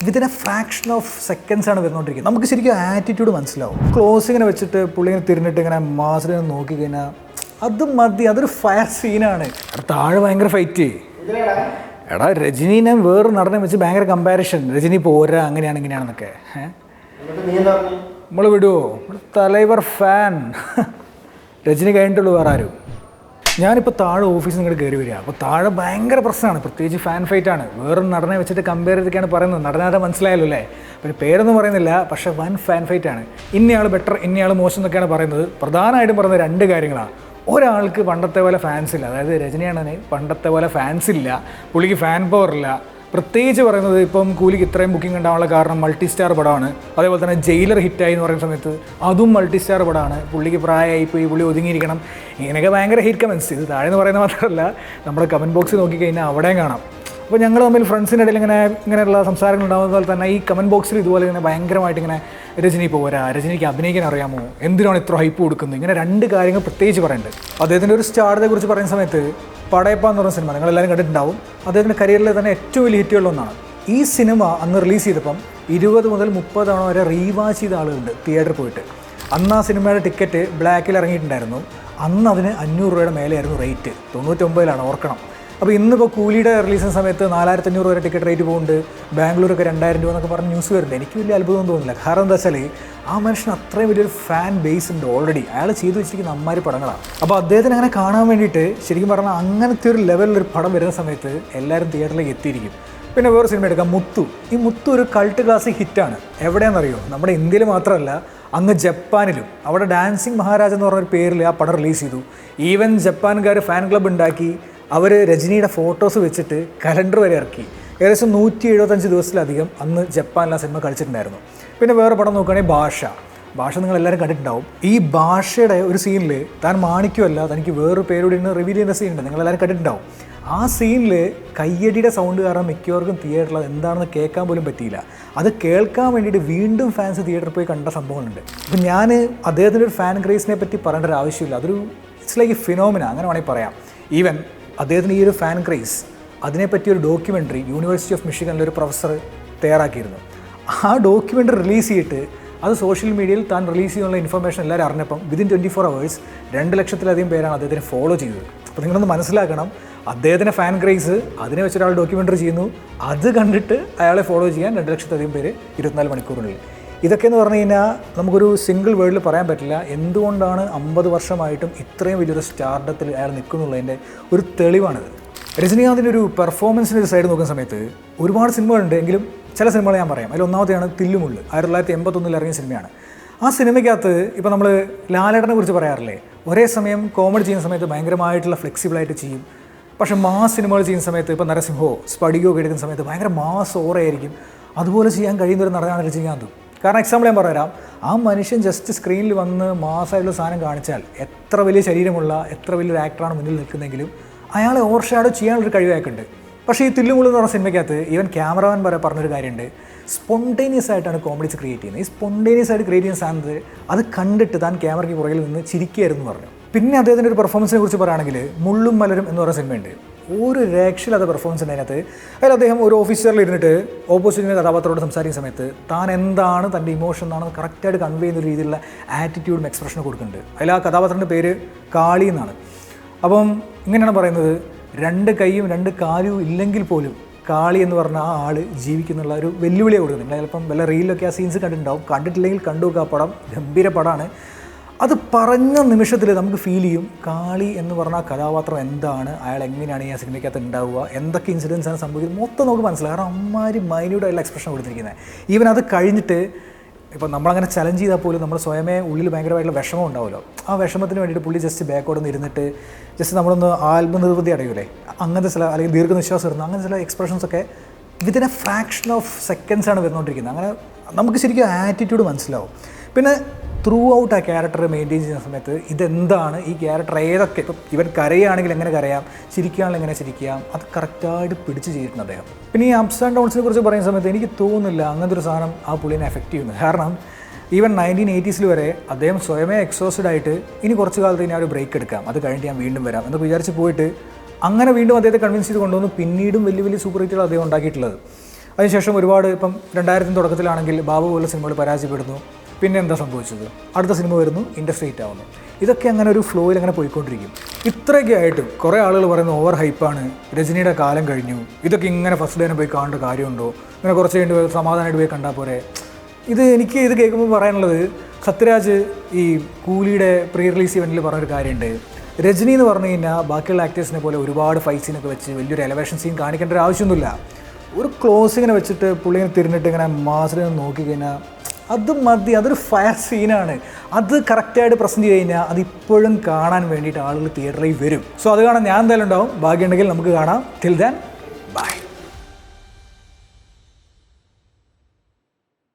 Within a fraction of seconds ആണ് വരുന്നോണ്ടിരിക്കുന്നത്. നമുക്ക് ശരിക്കും ആറ്റിറ്റ്യൂഡ് മനസ്സിലാവും. ക്ലോസിങ്ങനെ വെച്ചിട്ട് പുള്ളി ഇങ്ങനെ തിരിഞ്ഞിട്ട് ഇങ്ങനെ മാസിനെ നോക്കിക്കഴിഞ്ഞാൽ അത് മതി, അതൊരു ഫയർ സീനാണ്. താഴെ ഭയങ്കര ഫൈറ്റ്. എടാ രജനീനെ വേറെ നടനെ വെച്ച് ഭയങ്കര കമ്പാരിഷൻ, രജനി പോരാ അങ്ങനെയാണ് ഇങ്ങനെയാണെന്നൊക്കെ. നമ്മൾ വിടുവോ? തലൈവർ ഫാൻ. രജനി കഴിഞ്ഞിട്ടുള്ളൂ വേറെ ആരും. ഞാനിപ്പോൾ താഴെ ഓഫീസിൽ ഇങ്ങോട്ട് കയറി വരിക. അപ്പോൾ താഴെ ഭയങ്കര പ്രശ്നമാണ്, പ്രത്യേകിച്ച് ഫാൻ ഫൈറ്റാണ്. വേറെ നടനെ വെച്ചിട്ട് കമ്പയർ ചെയ്തൊക്കെയാണ് പറയുന്നത്. നടനാരെ മനസ്സിലായല്ലോ അല്ലേ? പിന്നെ പേരൊന്നും പറയുന്നില്ല, പക്ഷേ വൻ ഫാൻ ഫൈറ്റാണ്. ഇന്നയാൾ ബെറ്റർ, ഇന്നയാൾ മോശം എന്നൊക്കെയാണ് പറയുന്നത്. പ്രധാനമായിട്ടും പറയുന്നത് രണ്ട് കാര്യങ്ങളാണ്. ഒരാൾക്ക് പണ്ടത്തെ പോലെ ഫാൻസ് ഇല്ല, അതായത് രജനിയാണന് പണ്ടത്തെ പോലെ ഫാൻസ് ഇല്ല, പുള്ളിക്ക് ഫാൻ പവർ ഇല്ല. പ്രത്യേകിച്ച് പറയുന്നത് ഇപ്പം കൂലിക്ക് ഇത്രയും ബുക്കിംഗ് ഉണ്ടാവാനുള്ള കാരണം മൾട്ടി സ്റ്റാർ പടമാണ്. അതേപോലെ തന്നെ ജയിലർ ഹിറ്റായി എന്ന് പറയുന്ന സമയത്ത് അതും മൾട്ടി സ്റ്റാർ പടമാണ്. പുള്ളിക്ക് പ്രായമായിപ്പോയി, പുള്ളി ഒതുങ്ങിയിരിക്കണം, ഇങ്ങനെയൊക്കെ ഭയങ്കര ഹീറ്റ് കമൻസ്. ഇത് താഴെ എന്ന് പറയുന്നത് മാത്രമല്ല, നമ്മുടെ കമൻറ്റ് ബോക്സ് നോക്കിക്കഴിഞ്ഞാൽ അവിടെയും കാണാം. അപ്പോൾ ഞങ്ങൾ തമ്മിൽ ഫ്രണ്ട്സിൻ്റെ ഇടയിൽ ഇങ്ങനെയുള്ള സംസാരങ്ങൾ ഉണ്ടാകുന്ന പോലെ തന്നെ ഈ കമൻറ്റ് ബോക്സിൽ ഇതുപോലെ ഇങ്ങനെ ഭയങ്കരമായിട്ട് ഇങ്ങനെ രജനി പോരാ, രജനിക്ക് അഭിനയിക്കാൻ അറിയാമോ, എന്തിനാണ് ഇത്ര ഹൈപ്പ് കൊടുക്കുന്നത്, ഇങ്ങനെ രണ്ട് കാര്യങ്ങൾ പ്രത്യേകിച്ച് പറയുന്നുണ്ട്. അദ്ദേഹത്തിൻ്റെ ഒരു സ്റ്റാർഡത്തെ കുറിച്ച് പറയുന്ന സമയത്ത് പടയപ്പ എന്ന് പറയുന്ന സിനിമ നിങ്ങളെല്ലാവരും കണ്ടിട്ടുണ്ടാവും. അദ്ദേഹത്തിൻ്റെ കരിയറിലെ തന്നെ ഏറ്റവും വലിയ ഹിറ്റുകളിലൊന്നാണ്. ഈ സിനിമ അന്ന് റിലീസ് ചെയ്തപ്പം 20 മുതൽ 30 തവണ വരെ റീവാച്ച് ചെയ്ത ആളുകളുണ്ട് തിയേറ്ററിൽ പോയിട്ട്. അന്ന് ആ സിനിമയുടെ ടിക്കറ്റ് ബ്ലാക്കിൽ ഇറങ്ങിയിട്ടുണ്ടായിരുന്നു. അന്ന് അതിന് 500 രൂപയുടെ മേലെയായിരുന്നു റേറ്റ്. 99 ഓർക്കണം. അപ്പോൾ ഇന്നിപ്പോൾ കൂലിയുടെ റിലീസിന് സമയത്ത് 4500 വരെ ടിക്കറ്റ് റേറ്റ് പോകുന്നുണ്ട്. ബാംഗ്ലൂരൊക്കെ 2000 രൂപ എന്നൊക്കെ പറഞ്ഞ് ന്യൂസ് വരുന്നുണ്ട്. എനിക്ക് വലിയ അത്ഭുതം തോന്നുന്നില്ല. കാരണം എന്താ വെച്ചാൽ ആ മനുഷ്യന് അത്രയും വലിയൊരു ഫാൻ ബേസ് ഉണ്ട് ഓൾറെഡി. അയാൾ ചെയ്തു വെച്ചിരിക്കുന്ന അമ്മാരി പടങ്ങളാണ്. അപ്പോൾ അദ്ദേഹത്തിന് അങ്ങനെ കാണാൻ വേണ്ടിയിട്ട് ശരിക്കും പറഞ്ഞാൽ അങ്ങനത്തെ ഒരു ലെവലിലൊരു പടം വരുന്ന സമയത്ത് എല്ലാവരും തിയേറ്ററിലേക്ക് എത്തിയിരിക്കും. പിന്നെ വേറെ സിനിമ എടുക്കാം, മുത്തു. ഈ മുത്തു ഒരു കൾട്ട് ക്ലാസിക് ഹിറ്റാണ്. എവിടെയാണെന്നറിയോ? നമ്മുടെ ഇന്ത്യയിൽ മാത്രമല്ല, അങ്ങ് ജപ്പാനിലും. അവിടെ ഡാൻസിങ് മഹാരാജ് എന്ന് പറഞ്ഞൊരു പേരിൽ ആ പടം റിലീസ് ചെയ്തു. ഈവൻ ജപ്പാൻകാർ ഫാൻ ക്ലബ്ബ് ഉണ്ടാക്കി. അവർ രജനിയുടെ ഫോട്ടോസ് വെച്ചിട്ട് കലണ്ടർ വരെ ഇറക്കി. ഏകദേശം 175 ദിവസത്തിലധികം അന്ന് ജപ്പാനിൽ ആ സിനിമ കളിച്ചിട്ടുണ്ടായിരുന്നു. പിന്നെ വേറെ പടം നോക്കുകയാണെങ്കിൽ ഭാഷ നിങ്ങളെല്ലാവരും കണ്ടിട്ടുണ്ടാവും. ഈ ഭാഷയുടെ ഒരു സീനിൽ താൻ മാണിക്കുമല്ല, തനിക്ക് വേറൊരു പേരോട് ഇന്ന് റിവീൽ ചെയ്യുന്ന സീനുണ്ട്, നിങ്ങളെല്ലാവരും കണ്ടിട്ടുണ്ടാവും. ആ സീനിൽ കയ്യടിയുടെ സൗണ്ട് കാരണം മിക്കവർക്കും തിയേറ്ററിൽ എന്താണെന്ന് കേൾക്കാൻ പോലും പറ്റിയില്ല. അത് കേൾക്കാൻ വേണ്ടിയിട്ട് വീണ്ടും ഫാൻസ് തിയേറ്ററിൽ പോയി കണ്ട സംഭവങ്ങളുണ്ട്. അപ്പം ഞാൻ അദ്ദേഹത്തിൻ്റെ ഒരു ഫാൻ ക്രേസിനെ പറ്റി പറയേണ്ട ഒരു ആവശ്യമില്ല. അതൊരു ഇറ്റ്സ് ലൈക്ക് എ ഫിനോമിന, അങ്ങനെ വേണമെങ്കിൽ പറയാം. ഈവൻ അദ്ദേഹത്തിന് ഈ ഒരു ഫാൻ ക്രേസ്, അതിനെപ്പറ്റി ഒരു ഡോക്യുമെൻ്ററി യൂണിവേഴ്സിറ്റി ഓഫ് മിഷിഗണിലൊരു പ്രൊഫസർ തയ്യാറാക്കിയിരുന്നു. ആ ഡോക്യുമെൻ്ററി റിലീസ് ചെയ്തിട്ട് അത് സോഷ്യൽ മീഡിയയിൽ താൻ റിലീസ് ചെയ്യാനുള്ള ഇൻഫർമേഷൻ എല്ലാവരും അറിഞ്ഞപ്പം വിതിൻ 24 hours 2 ലക്ഷത്തിലധികം പേരാണ് അദ്ദേഹത്തിനെ ഫോളോ ചെയ്തത്. അപ്പോൾ നിങ്ങളൊന്ന് മനസ്സിലാക്കണം, അദ്ദേഹത്തിൻ്റെ ഫാൻ ക്രേസ്, അതിനെ വെച്ചൊരാൾ ഡോക്യുമെൻ്ററി ചെയ്യുന്നു, അത് കണ്ടിട്ട് അയാളെ ഫോളോ ചെയ്യാൻ 2 ലക്ഷത്തിലധികം പേര് 24 മണിക്കൂറിനുള്ളിൽ. ഇതൊക്കെയെന്ന് പറഞ്ഞു കഴിഞ്ഞാൽ നമുക്കൊരു സിംഗിൾ വേർഡിൽ പറയാൻ പറ്റില്ല. എന്തുകൊണ്ടാണ് 50 വർഷമായിട്ടും ഇത്രയും വലിയൊരു സ്റ്റാർഡത്തിൽ അയാൾ നിൽക്കുന്നുള്ളതിൻ്റെ ഒരു തെളിവാണിത്. രജനീകാന്തിൻ്റെ ഒരു പെർഫോമൻസിൻ്റെ ഒരു സൈഡ് നോക്കുന്ന സമയത്ത് ഒരുപാട് സിനിമകളുണ്ട്, എങ്കിലും ചില സിനിമകൾ ഞാൻ പറയാം. അതിൽ ഒന്നാമത്തെയാണ് തില്ലുമുള്ള്. 1981 ഇറങ്ങിയ സിനിമയാണ്. ആ സിനിമയ്ക്കകത്ത് ഇപ്പോൾ നമ്മൾ ലാലേട്ടനെ കുറിച്ച് പറയാറില്ലേ, ഒരേ സമയം കോമഡി ചെയ്യുന്ന സമയത്ത് ഭയങ്കരമായിട്ടുള്ള ഫ്ലെക്സിബിളായിട്ട് ചെയ്യും. പക്ഷേ മാസ് സിനിമകൾ ചെയ്യുന്ന സമയത്ത് ഇപ്പോൾ നരസിംഹോ സ്പടികോ ഒക്കെ എടുക്കുന്ന സമയത്ത് ഭയങ്കര മാസ് ഓറയായിരിക്കും. അതുപോലെ ചെയ്യാൻ കഴിയുന്നൊരു നടനാണ് രജനീകാന്ത്. കാരണം എക്സാമ്പിൾ ഞാൻ പറഞ്ഞുതരാം. ആ മനുഷ്യൻ ജസ്റ്റ് സ്ക്രീനിൽ വന്ന് മാസമായിട്ടുള്ള സാധനം കാണിച്ചാൽ എത്ര വലിയ ശരീരമുള്ള എത്ര വലിയൊരു ആക്ടറാണ് മുന്നിൽ നിൽക്കുന്നതെങ്കിലും അയാളെ ഓവർ ഷാഡോ ചെയ്യാനുള്ളൊരു കഴിവാക്കുണ്ട്. പക്ഷേ ഈ തില്ലുമുള്ള് എന്ന് പറഞ്ഞ സിനിമയ്ക്കകത്ത് ഈവൻ ക്യാമറമാൻ വരെ പറഞ്ഞൊരു കാര്യമുണ്ട്, സ്പോണ്ടേനിയസ് ആയിട്ടാണ് കോമഡീസ് ക്രിയേറ്റ് ചെയ്യുന്നത്. ഈ സ്പോണ്ടേനിയസ് ആയിട്ട് ക്രിയേറ്റ് ചെയ്യുന്ന സാധനത്ത് അത് കണ്ടിട്ട് താൻ ക്യാമറയ്ക്ക് പുറകിൽ നിന്ന് ചിരിക്കുകയായിരുന്നു പറഞ്ഞു. പിന്നെ അദ്ദേഹത്തിൻ്റെ ഒരു പെർഫോമൻസിനെ കുറിച്ച് പറയുകയാണെങ്കിൽ മുള്ളും മലരും എന്ന് പറയുന്ന സിനിമയുണ്ട്. ഒരു രക്ഷയില്ലാത്ത പെർഫോമൻസ് ഉണ്ട് അതിനകത്ത്. അതിൽ അദ്ദേഹം ഒരു ഓഫീസറിൽ ഇരുന്നിട്ട് ഓപ്പോസിറ്റിൻ്റെ കഥാപാത്രത്തോട് സംസാരിക്കുന്ന സമയത്ത് താൻ എന്താണ്, തൻ്റെ ഇമോഷൻ എന്താണെന്ന് കറക്റ്റായിട്ട് കൺവേ ചെയ്യുന്ന ഒരു രീതിയിലുള്ള ആറ്റിറ്റ്യൂഡും എക്സ്പ്രഷനും കൊടുക്കുന്നുണ്ട്. അതിൽ ആ കഥാപാത്രത്തിൻ്റെ പേര് കാളി എന്നാണ്. അപ്പം ഇങ്ങനെയാണ് പറയുന്നത്, 2 കൈയും 2 കാലും ഇല്ലെങ്കിൽ പോലും കാളി എന്ന് പറഞ്ഞ ആ ആൾ ജീവിക്കുന്നുള്ള ഒരു വെല്ലുവിളിയെ കൊടുക്കുന്നത്. നിങ്ങൾ ചിലപ്പം വല്ല റീലിലൊക്കെ ആ സീൻസ് കണ്ടിട്ടുണ്ടാവും. കണ്ടിട്ടില്ലെങ്കിൽ കണ്ടു നോക്കുക. ആ പടം ഗംഭീര പടമാണ്. അത് പറഞ്ഞ നിമിഷത്തിൽ നമുക്ക് ഫീൽ ചെയ്യും കാളി എന്ന് പറഞ്ഞ കഥാപാത്രം എന്താണ്, അയാൾ എങ്ങനെയാണ് ഈ സിനിമയ്ക്കകത്ത് ഉണ്ടാവുക, എന്തൊക്കെ ഇൻസിഡൻസ് ആണ് സംഭവിക്കുന്നത് മൊത്തം നമുക്ക് മനസ്സിലാവും. കാരണം അമ്മാരി മൈന്യൂട്ടായിട്ടുള്ള എക്സ്പ്രഷൻ കൊടുത്തിരിക്കുന്നത്. ഈവൻ അത് കഴിഞ്ഞിട്ട് ഇപ്പം നമ്മളങ്ങനെ ചലഞ്ച് ചെയ്താൽ പോലും നമ്മൾ സ്വയമേ ഉള്ളിൽ ഭയങ്കരമായിട്ടുള്ള വിഷമം ഉണ്ടാവുമല്ലോ. ആ വിഷമത്തിന് വേണ്ടിയിട്ട് പുള്ളി ജസ്റ്റ് ബാക്കോടെ നിന്ന് ഇരുന്നിട്ട് ജസ്റ്റ് നമ്മളൊന്ന് ആത്മനിർവൃതി അടയൂലേ, അങ്ങനത്തെ ചില അല്ലെങ്കിൽ ദീർഘനിശ്വാസം ഇരുന്ന് അങ്ങനെ ചില എക്സ്പ്രഷൻസൊക്കെ within a fraction of seconds ആണ് വരുന്നോണ്ടിരിക്കുന്നത്. അങ്ങനെ നമുക്ക് ശരിക്കും ആറ്റിറ്റ്യൂഡ് മനസ്സിലാവും. പിന്നെ ത്രൂ ഔട്ട് ആ ക്യാരക്ടർ മെയിൻറ്റെയിൻ ചെയ്യുന്ന സമയത്ത് ഇതെന്താണ്, ഈ ക്യാരക്ടർ ഏതൊക്കെ, ഇപ്പം ഇവൻ കരയുകയാണെങ്കിൽ എങ്ങനെ കരയാം, ചിരിക്കുകയാണെങ്കിൽ എങ്ങനെ ചിരിക്കാം, അത് കറക്റ്റായിട്ട് പിടിച്ച് ചെയ്തിട്ടുണ്ട് അദ്ദേഹം. പിന്നെ ഈ അപ്സ് ആൻഡ് ഡൗൺസിനെ കുറിച്ച് പറയുന്ന സമയത്ത് എനിക്ക് തോന്നുന്നില്ല അങ്ങനത്തെ ഒരു സാധനം ആ പുള്ളിനെ എഫക്റ്റ് ചെയ്യുന്നത്. കാരണം ഈവൻ 1980s വരെ അദ്ദേഹം സ്വയമേ എക്സോസ്റ്റഡ് ആയിട്ട് ഇനി കുറച്ച് കാലത്ത് ഇനി ആ ഒരു ബ്രേക്ക് എടുക്കാം, അത് കഴിഞ്ഞിട്ട് ഞാൻ വീണ്ടും വരാം എന്നൊക്കെ വിചാരിച്ച് പോയിട്ട് അങ്ങനെ വീണ്ടും അദ്ദേഹത്തെ കൺവിൻസ് ചെയ്ത് കൊണ്ടുവന്നു. പിന്നീടും വലിയ വലിയ സൂപ്പർ ഹിറ്റുകൾ അദ്ദേഹം ഉണ്ടാക്കിയിട്ടുള്ളത്. അതിനുശേഷം ഒരുപാട് ഇപ്പം 2000 തുടക്കത്തിലാണെങ്കിൽ ബാബു പോലെ സിനിമകൾ പരാജയപ്പെടുന്നു. പിന്നെ എന്താ സംഭവിച്ചത്? അടുത്ത സിനിമ വരുന്നു, ഇൻഡസ്ട്രി ഹിറ്റ് ആവുന്നു. ഇതൊക്കെ അങ്ങനെ ഒരു ഫ്ലോയിൽ അങ്ങനെ പോയിക്കൊണ്ടിരിക്കും. ഇത്രയൊക്കെ ആയിട്ടും കുറേ ആളുകൾ പറയുന്നത് ഓവർ ഹൈപ്പാണ്, രജനിയുടെ കാലം കഴിഞ്ഞു, ഇതൊക്കെ ഇങ്ങനെ ഫസ്റ്റ് ഡേനെ പോയി കാണേണ്ട കാര്യമുണ്ടോ, ഇങ്ങനെ കുറച്ച് കഴിഞ്ഞ് സമാധാനമായിട്ട് പോയി കണ്ടാൽ പോരെ. എനിക്ക് ഇത് കേൾക്കുമ്പോൾ പറയാനുള്ളത്, സത്യരാജ് ഈ കൂലിയുടെ പ്രീ റിലീസ് ഇവൻറ്റിൽ പറഞ്ഞൊരു കാര്യമുണ്ട്. രജനി എന്ന് പറഞ്ഞു കഴിഞ്ഞാൽ ബാക്കിയുള്ള ആക്ടേഴ്സിനെ പോലെ ഒരുപാട് ഫൈറ്റ് സീനൊക്കെ വെച്ച് വലിയൊരു എലവേഷൻ സീൻ കാണിക്കേണ്ട ഒരു ആവശ്യമൊന്നുമില്ല. ഒരു ക്ലോസിങ്ങനെ വെച്ചിട്ട് പുള്ളിങ്ങനെ തിരിഞ്ഞിട്ട് ഇങ്ങനെ മാസിനെ നോക്കിക്കഴിഞ്ഞാൽ അത് മതി. അതൊരു ഫയർ സീനാണ്. അത് കറക്റ്റായിട്ട് പ്രസൻറ്റ് ചെയ്ത് കഴിഞ്ഞാൽ അതിപ്പോഴും കാണാൻ വേണ്ടിയിട്ട് ആളുകൾ തിയേറ്ററിൽ വരും. സോ അത് കാണാൻ ഞാൻ എന്തായാലും ഉണ്ടാവും. ഭാഗ്യമുണ്ടെങ്കിൽ നമുക്ക് കാണാം. Till then